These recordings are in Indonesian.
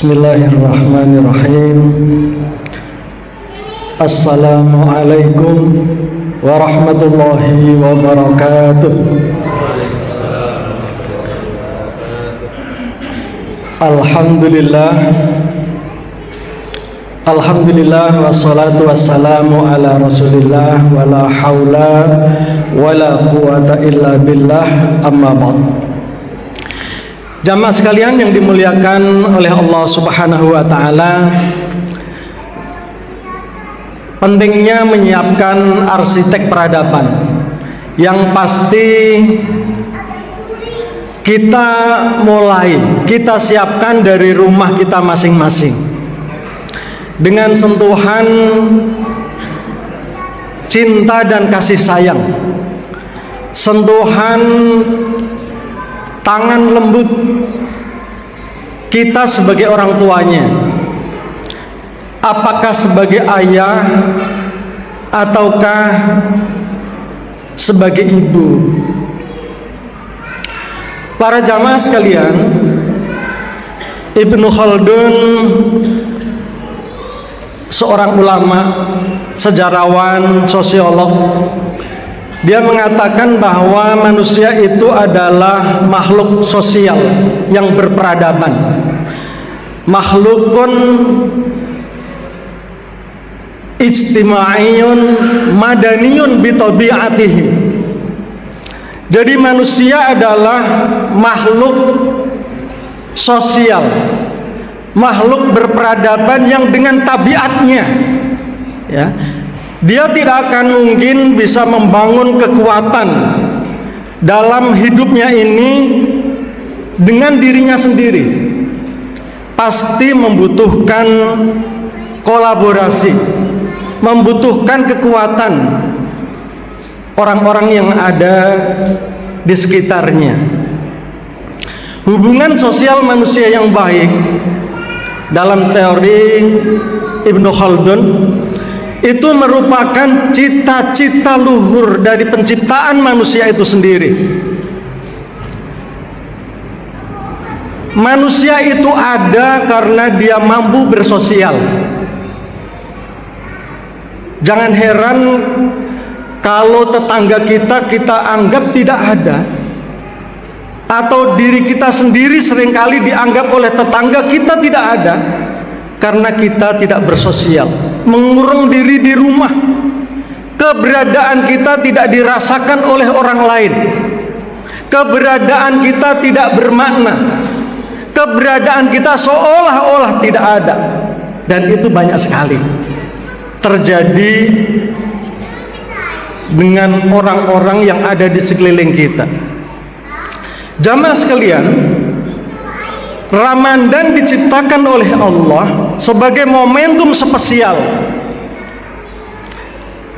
Bismillahirrahmanirrahim. Assalamualaikum warahmatullahi wabarakatuh. Alhamdulillah wassalatu wassalamu ala Rasulillah wala haula wala quwata illa billah, amma ba'd. Jamaah sekalian yang dimuliakan oleh Allah Subhanahu wa taala, pentingnya menyiapkan arsitek peradaban yang pasti kita siapkan dari rumah kita masing-masing dengan sentuhan cinta dan kasih sayang, sentuhan tangan lembut kita sebagai orang tuanya, apakah sebagai ayah ataukah sebagai ibu. Para jamaah sekalian, Ibnu Khaldun, seorang ulama, sejarawan, sosiolog, dia mengatakan bahwa manusia itu adalah makhluk sosial yang berperadaban, makhlukun ijtima'iyun madaniyun bitabi'atihi. Jadi manusia adalah makhluk sosial, makhluk berperadaban yang dengan tabiatnya, ya, dia tidak akan mungkin bisa membangun kekuatan dalam hidupnya ini dengan dirinya sendiri. Pasti membutuhkan kolaborasi, membutuhkan kekuatan orang-orang yang ada di sekitarnya. Hubungan sosial manusia yang baik dalam teori Ibnu Khaldun itu merupakan cita-cita luhur dari penciptaan manusia itu sendiri. Manusia itu ada karena dia mampu bersosial. Jangan heran kalau tetangga kita anggap tidak ada, atau diri kita sendiri seringkali dianggap oleh tetangga kita tidak ada, karena kita tidak bersosial, mengurung diri di rumah. Keberadaan kita tidak dirasakan oleh orang lain, keberadaan kita tidak bermakna, keberadaan kita seolah-olah tidak ada. Dan itu banyak sekali terjadi dengan orang-orang yang ada di sekeliling kita. Jamaah sekalian, Ramadan diciptakan oleh Allah sebagai momentum spesial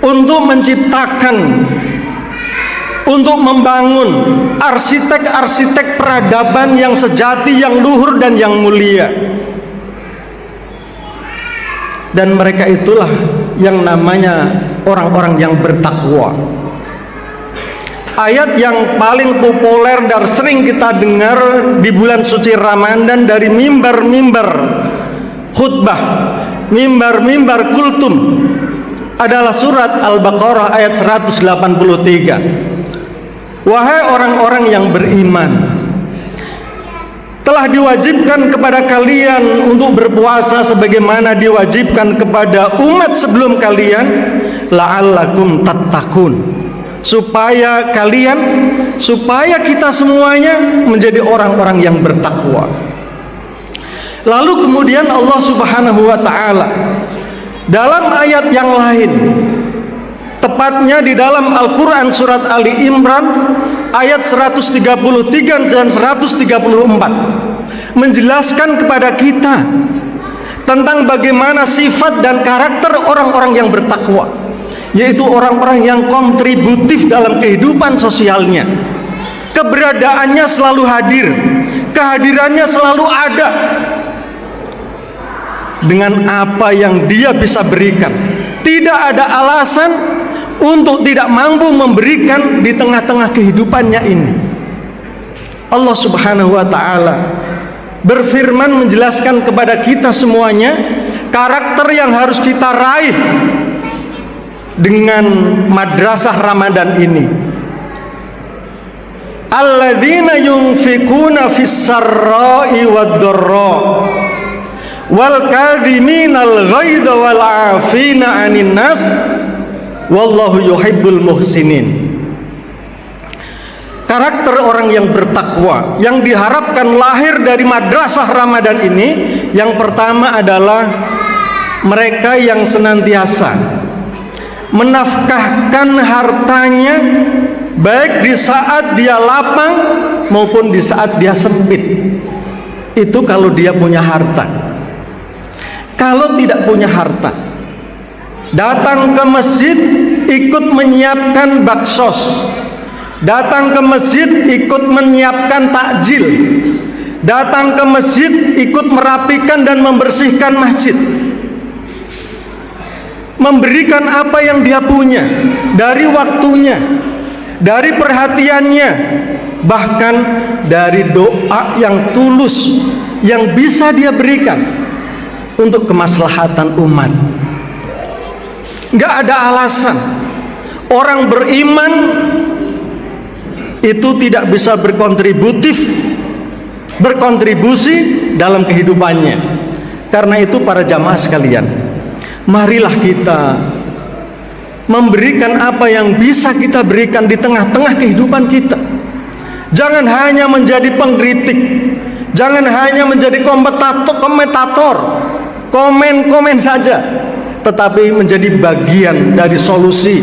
untuk menciptakan, untuk membangun arsitek-arsitek peradaban yang sejati, yang luhur dan yang mulia. Dan mereka itulah yang namanya orang-orang yang bertakwa. Ayat yang paling populer dan sering kita dengar di bulan suci Ramadan dari mimbar-mimbar khutbah, mimbar-mimbar kultum, adalah surat Al-Baqarah ayat 183. Wahai orang-orang yang beriman, telah diwajibkan kepada kalian untuk berpuasa sebagaimana diwajibkan kepada umat sebelum kalian, la'allakum tattaqun, supaya kita semuanya menjadi orang-orang yang bertakwa. Lalu kemudian Allah Subhanahu wa taala dalam ayat yang lain, tepatnya di dalam Al-Quran surat Ali Imran ayat 133 dan 134, menjelaskan kepada kita tentang bagaimana sifat dan karakter orang-orang yang bertakwa, yaitu orang-orang yang kontributif dalam kehidupan sosialnya. Keberadaannya selalu hadir, kehadirannya selalu ada dengan apa yang dia bisa berikan. Tidak ada alasan untuk tidak mampu memberikan di tengah-tengah kehidupannya ini. Allah Subhanahu wa taala berfirman menjelaskan kepada kita semuanya karakter yang harus kita raih dengan madrasah Ramadan ini. Alladzina yunfikuna fis sarra'i wad dharra wal kadhiminal ghaidha wal 'afina 'anil nas wallahu yuhibbul muhsinin. Karakter orang yang bertakwa yang diharapkan lahir dari madrasah Ramadan ini, yang pertama adalah mereka yang senantiasa menafkahkan hartanya baik di saat dia lapang maupun di saat dia sempit. Itu kalau dia punya harta. Kalau tidak punya harta, datang ke masjid ikut menyiapkan baksos, datang ke masjid ikut menyiapkan takjil, datang ke masjid ikut merapikan dan membersihkan masjid, memberikan apa yang dia punya dari waktunya, dari perhatiannya, bahkan dari doa yang tulus yang bisa dia berikan untuk kemaslahatan umat. Nggak ada alasan orang beriman itu tidak bisa berkontribusi dalam kehidupannya. Karena itu para jamaah sekalian, marilah kita memberikan apa yang bisa kita berikan di tengah-tengah kehidupan kita. Jangan hanya menjadi pengkritik, jangan hanya menjadi komentator, komen saja, tetapi menjadi bagian dari solusi,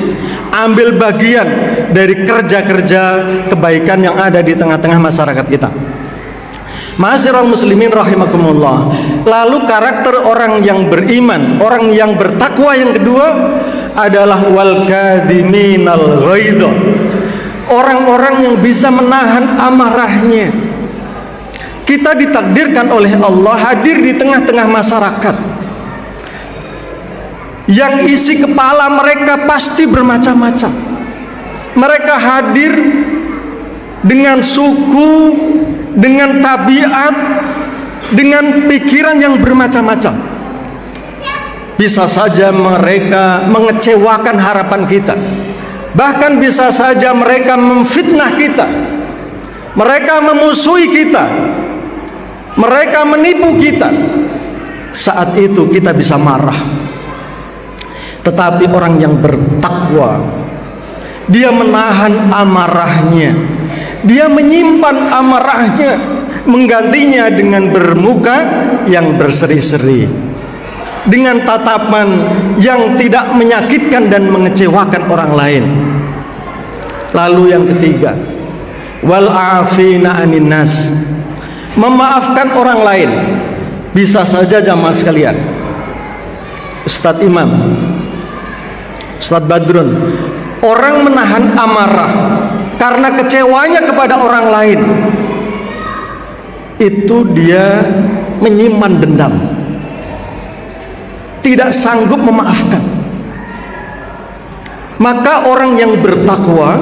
ambil bagian dari kerja-kerja kebaikan yang ada di tengah-tengah masyarakat kita. Ma'asyiral muslimin rahimakumullah. Lalu karakter orang yang beriman, orang yang bertakwa yang kedua adalah wal kadhiminal ghaidha. Orang-orang yang bisa menahan amarahnya. Kita ditakdirkan oleh Allah hadir di tengah-tengah masyarakat yang isi kepala mereka pasti bermacam-macam. Mereka hadir dengan suku, dengan tabiat, dengan pikiran yang bermacam-macam. Bisa saja mereka mengecewakan harapan kita, bahkan bisa saja mereka memfitnah kita, mereka memusuhi kita, mereka menipu kita. Saat itu kita bisa marah. Tetapi orang yang bertakwa, dia menahan amarahnya, dia menyimpan amarahnya, menggantinya dengan bermuka yang berseri-seri, dengan tatapan yang tidak menyakitkan dan mengecewakan orang lain. Lalu yang ketiga, wal afina anin nas, memaafkan orang lain. Bisa saja jamaah sekalian, Ustadz Imam, Ustadz Badrun, orang menahan amarah karena kecewanya kepada orang lain, itu dia menyimpan dendam, tidak sanggup memaafkan. Maka orang yang bertakwa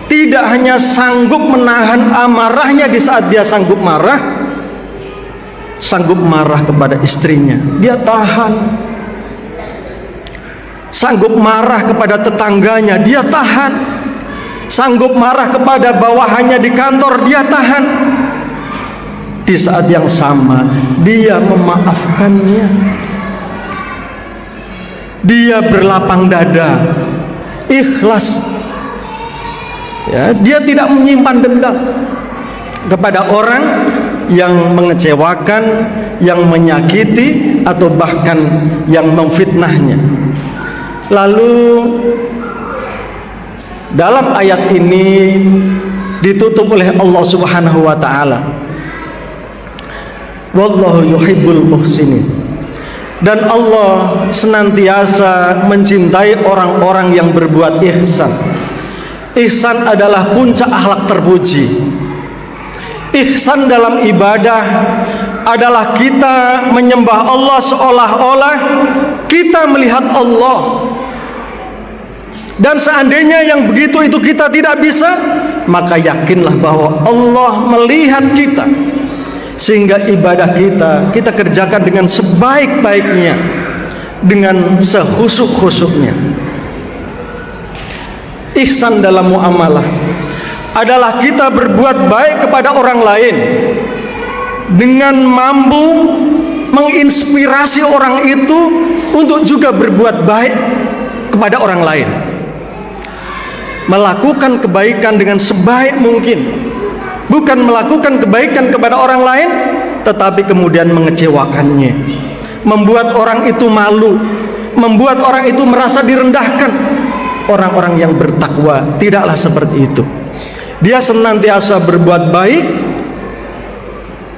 tidak hanya sanggup menahan amarahnya di saat dia sanggup marah kepada istrinya, dia tahan. Sanggup marah kepada tetangganya, dia tahan. Sanggup marah kepada bawahannya di kantor, dia tahan. Di saat yang sama dia memaafkannya, dia berlapang dada, ikhlas, ya, dia tidak menyimpan dendam kepada orang yang mengecewakan, yang menyakiti, atau bahkan yang memfitnahnya. Lalu dalam ayat ini ditutup oleh Allah Subhanahu wa taala, wallahu yuhibbul muhsinin. Dan Allah senantiasa mencintai orang-orang yang berbuat ihsan. Ihsan adalah puncak akhlak terpuji. Ihsan dalam ibadah adalah kita menyembah Allah seolah-olah kita melihat Allah. Dan seandainya yang begitu itu kita tidak bisa, maka yakinlah bahwa Allah melihat kita. sehingga ibadah kita kerjakan dengan sebaik-baiknya, dengan sehusuk-husuknya. Ihsan dalam muamalah adalah kita berbuat baik kepada orang lain dengan mampu menginspirasi orang itu untuk juga berbuat baik kepada orang lain, melakukan kebaikan dengan sebaik mungkin, bukan melakukan kebaikan kepada orang lain tetapi kemudian mengecewakannya, membuat orang itu malu, membuat orang itu merasa direndahkan. Orang-orang yang bertakwa tidaklah seperti itu. Dia senantiasa berbuat baik,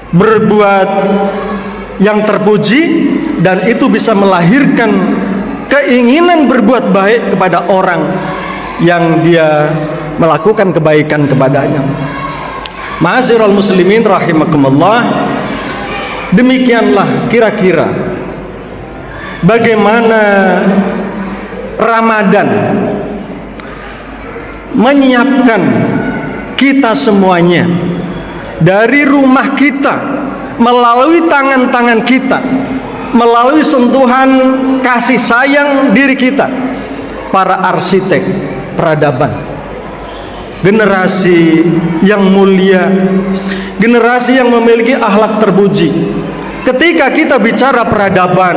berbuat yang terpuji, dan itu bisa melahirkan keinginan berbuat baik kepada orang yang dia melakukan kebaikan kepadanya. Ma'asyiral muslimin rahimakumullah, demikianlah kira-kira bagaimana Ramadan menyiapkan kita semuanya dari rumah kita, melalui tangan-tangan kita, melalui sentuhan kasih sayang diri kita, para arsitek peradaban, generasi yang mulia, generasi yang memiliki akhlak terpuji. Ketika kita bicara peradaban,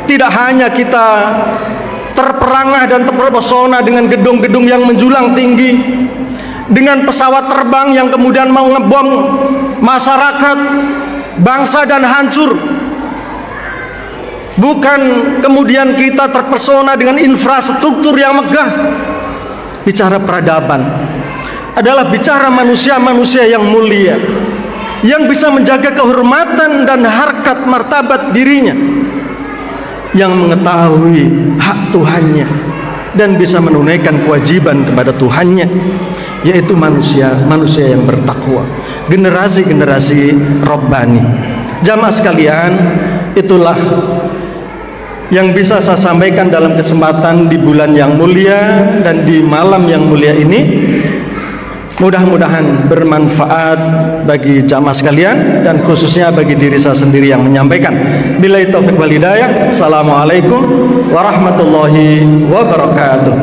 tidak hanya kita terperangah dan terpesona dengan gedung-gedung yang menjulang tinggi, dengan pesawat terbang yang kemudian mau ngebom masyarakat, bangsa dan hancur. Bukan kemudian kita terpesona dengan infrastruktur yang megah. Bicara peradaban adalah bicara manusia-manusia yang mulia, yang bisa menjaga kehormatan dan harkat martabat dirinya, yang mengetahui hak Tuhannya dan bisa menunaikan kewajiban kepada Tuhannya, yaitu manusia yang bertakwa, generasi-generasi Rabbani. Jamaah sekalian, itulah yang bisa saya sampaikan dalam kesempatan di bulan yang mulia dan di malam yang mulia ini. Mudah-mudahan bermanfaat bagi jamaah sekalian dan khususnya bagi diri saya sendiri yang menyampaikan. Billahi taufiq wal hidayah. Assalamualaikum warahmatullahi wabarakatuh.